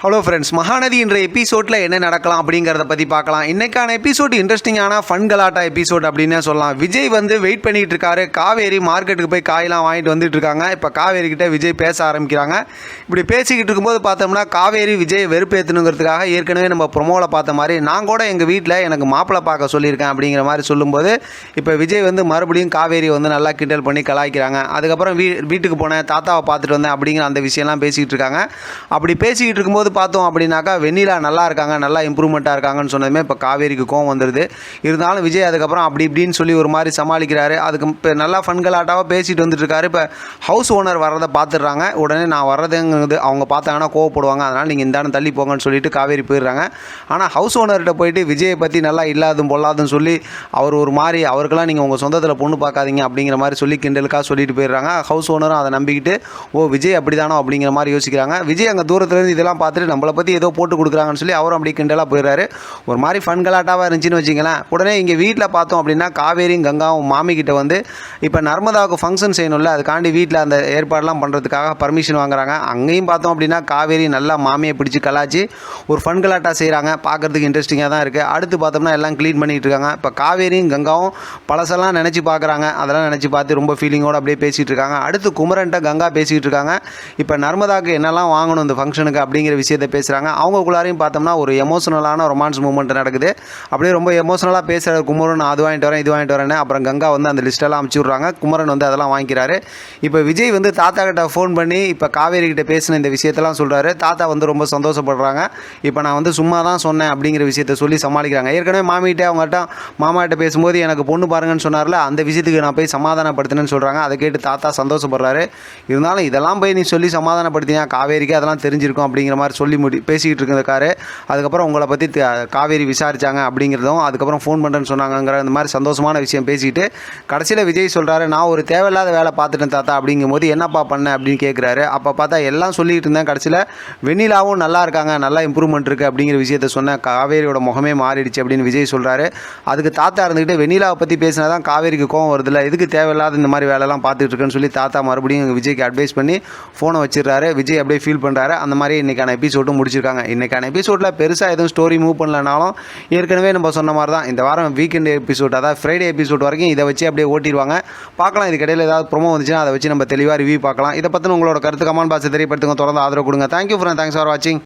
Hello friends, Mahanadi என்ற எபிசோடில் என்ன நடக்கலாம் அப்படிங்கிறத பற்றி பார்க்கலாம். இன்றைக்கான எபிசோட் இன்ட்ரெஸ்டிங்கான ஃபன் கலாட்டா எபிசோட் அப்படின்னே சொல்லலாம். விஜய் வெயிட் பண்ணிகிட்டு இருக்காரு. காவேரி மார்க்கெட்டுக்கு போய் காயெல்லாம் வாங்கிட்டு வந்துட்டு இருக்காங்க. இப்போ காவேரி கிட்ட விஜய் பேச ஆரம்பிக்கிறாங்க. இப்படி பேசிக்கிட்டு இருக்கும்போது பார்த்தோம்னா காவேரி விஜய் வெறுப்பேற்றணுங்கிறதுக்காக ஏற்கனவே நம்ம ப்ரொமோவில் பார்த்த மாதிரி நான் கூட எங்கள் வீட்டில் எனக்கு மாப்பிள்ளை பார்க்க சொல்லியிருக்கேன் அப்படிங்கிற மாதிரி சொல்லும்போது இப்போ விஜய் மறுபடியும் காவேரி நல்லா கிண்டல் பண்ணி கலாய்க்கிறாங்க. அதுக்கப்புறம் வீட்டுக்கு போனேன், தாத்தாவை பார்த்துட்டு வந்தேன் அப்படிங்கிற அந்த விஷயம்லாம் பேசிக்கிட்டு இருக்காங்க. அப்படி பேசிக்கிட்டு இருக்கும்போது பார்த்தோம் அப்படின்னாக்கா வெண்ணிலா நல்லா இருக்காங்க, நல்லா இம்ப்ரூவ்மெண்ட்டாக இருக்காங்கன்னு சொன்னதுமே இப்போ காவேரிக்கு கோவம் வந்துடுது. இருந்தாலும் விஜய் அதுக்கப்புறம் அப்படி இப்படின்னு சொல்லி ஒரு மாதிரி சமாளிக்கிறாரு. அதுக்கு இப்போ நல்லா ஃபன்கலாட்டாவாக பேசிட்டு வந்துட்டு இருக்காரு. இப்போ ஹவுஸ் ஓனர் வர்றதை பார்த்துடுறாங்க. உடனே நான் வர்றதுங்கிறது அவங்க பார்த்தாங்கன்னா கோவப்படுவாங்க, அதனால் நீங்கள் இந்த தள்ளி போங்கன்னு சொல்லிட்டு காவேரி போயிடுறாங்க. ஆனால் ஹவுஸ் ஓனர்கிட்ட போயிட்டு விஜயை பற்றி நல்லா இல்லாதும் பொல்லாதுன்னு சொல்லி அவர் ஒரு மாதிரி அவருக்கெல்லாம் நீங்கள் உங்கள் சொந்தத்தில் பொண்ணு பார்க்காதீங்க அப்படிங்கிற மாதிரி சொல்லி கிண்டலுக்காக சொல்லிட்டு போயிடுறாங்க. ஹவுஸ் ஓனரும் அதை நம்பிக்கிட்டு விஜய் அப்படி தானோ அப்படிங்கிற மாதிரி யோசிக்கிறாங்க. விஜய் அங்கே தூரத்துலேருந்து இதெல்லாம் பார்த்துட்டு நம்மளை பற்றி ஏதோ போட்டு கொடுக்குறாங்கன்னு சொல்லி அவரும் அப்படி கிண்டலாக போயிடுறாரு. ஒரு மாதிரி ஃபன் கலாட்டாவாக இருந்துச்சுன்னு வச்சிங்களேன். உடனே இங்கே வீட்டில் பார்த்தோம் அப்படின்னா காவேரியும் கங்காவும் மாமிக்கிட்ட இப்போ நர்மதாவுக்கு ஃபங்க்ஷன் செய்யணும்ல, அதுக்காண்டி வீட்டில் அந்த ஏற்பாடெல்லாம் பண்ணுறதுக்காக பர்மிஷன் வாங்குறாங்க. அங்கேயும் பார்த்தோம் அப்படின்னா காவேரி நல்லா மாமியை பிடிச்சி கலாச்சி ஒரு ஃபன் கலாட்டா செய்கிறாங்க. பார்க்குறதுக்கு இன்ட்ரெஸ்டிங்காக தான் இருக்குது. அடுத்து பார்த்தோம்னா எல்லாம் க்ளீன் பண்ணிகிட்டு இருக்காங்க. இப்போ காவேரியும் கங்காவும் பழசெல்லாம் நினச்சி பார்க்குறாங்க. அதெல்லாம் நினச்சி பார்த்து ரொம்ப ஃபீலிங்கோடு அப்படியே பேசிகிட்டு இருக்காங்க. அடுத்து குமரன்ட்ட கங்கா பேசிக்கிட்டு இருக்காங்க. இப்போ நர்மதாவுக்கு என்னெல்லாம் வாங்கணும் இந்த ஃபங்க்ஷனுக்கு அப்படிங்கிற விஷயத்தை பேசுகிறாங்க. அவங்களுக்குள்ளாரையும் பார்த்தோம்னா ஒரு எமோஷனலான ரொமான்ஸ் மூமெண்ட் நடக்குது. அப்படியே ரொம்ப எமோஷனலாக பேசுகிற குமரன் அது வாங்கிட்டு வரேன் இது வாங்கிட்டு வரேன்னு அப்புறம் கங்கா அந்த லிஸ்ட்டெல்லாம் அமுச்சு விட்றாங்க. குமரன் அதெல்லாம் வாங்கிக்கிறாரு. இப்போ விஜய் தாத்தா கிட்ட ஃபோன் பண்ணி இப்போ காவேரி கிட்ட பேசின இந்த விஷயத்தெல்லாம் சொல்கிறாரு. தாத்தா ரொம்ப சந்தோஷப்படுறாங்க. இப்போ நான் சும்மா தான் சொன்னேன் அப்படிங்கிற விஷயத்த சொல்லி சமாளிக்கிறாங்க. ஏற்கனவே மாமிகிட்ட அவங்ககிட்ட மாமாகிட்ட பேசும்போது எனக்கு பொண்ணு பாருங்கன்னு சொன்னார்ல, அந்த விஷயத்துக்கு நான் போய் சமாதானப்படுத்தினேன்னு சொல்கிறாங்க. அதை கேட்டு தாத்தா சந்தோஷப்படுறாரு. இருந்தாலும் இதெல்லாம் போய் நீ சொல்லி சமாதானப்படுத்தினா காவேரிக்கு அதெல்லாம் தெரிஞ்சிருக்கும் அப்படிங்கிற மாதிரி சொல்லி பேசிக்கிட்டு இருக்கிறதுக்காரு. அதுக்கப்புறம் உங்களை பற்றி காவேரி விசாரித்தாங்க அப்படிங்கிறதும் அதுக்கப்புறம் ஃபோன் பண்ணுறேன்னு சொன்னாங்கிற இந்த மாதிரி சந்தோஷமான விஷயம் பேசிக்கிட்டு கடைசியில் விஜய் சொல்கிறாரு, நான் ஒரு தேவையில்லாத வேலை பார்த்துட்டேன் தாத்தா அப்படிங்கும்போது என்னப்பா பண்ண அப்படின்னு கேட்குறாரு. அப்போ பார்த்தா எல்லாம் சொல்லிகிட்டு இருந்தேன். கடைசியில் வெண்ணிலாவும் நல்லா இருக்காங்க, நல்லா இம்ப்ரூவ்மெண்ட் இருக்குது அப்படிங்கிற விஷயத்த சொன்னேன். காவேரியோட முகமே மாறிடுச்சு அப்படின்னு விஜய் சொல்கிறாரு. அதுக்கு தாத்தா இருந்துக்கிட்டு வெண்ணிலாவை பற்றி பேசினா தான் காவேரிக்கு கோவம் வருதில்ல, எதுக்கு தேவையில்லாத இந்த மாதிரி வேலைலாம் பார்த்துட்டு இருக்குன்னு சொல்லி தாத்தா மறுபடியும் விஜய்க்கு அட்வைஸ் பண்ணி ஃபோனை வச்சிடறாரு. விஜய் அப்படியே ஃபீல் பண்ணுறாரு. அந்த மாதிரி இன்றைக்கான எபிசோடும் முடிச்சிருக்காங்க. இன்றைக்கான எபிசோடில் பெருசாக எதுவும் ஸ்டோரி மூவ் பண்ணலனாலும் ஏற்கனவே நம்ம சொன்ன மாதிரி தான் இந்த வாரம் வீக்கெண்ட் எபிசோட், அதாவது ஃப்ரைடே எபிசோட் வரைக்கும் இதை வச்சு அப்படியே ஓட்டிடுவாங்க. பார்க்கலாம், இதுக்கிடையில் ஏதாவது ப்ரோமோ வந்துச்சுன்னா அதை வச்சு நம்ம தெளிவாக ரிவ்யூ பார்க்கலாம். இதை பற்றின உங்களோட கருத்து கமெண்ட் பாக்ஸில் தெரியப்படுத்துங்க. தொடர்ந்து ஆதரவு கொடுங்க. தேங்க்யூ ஃபார் வாட்சிங்.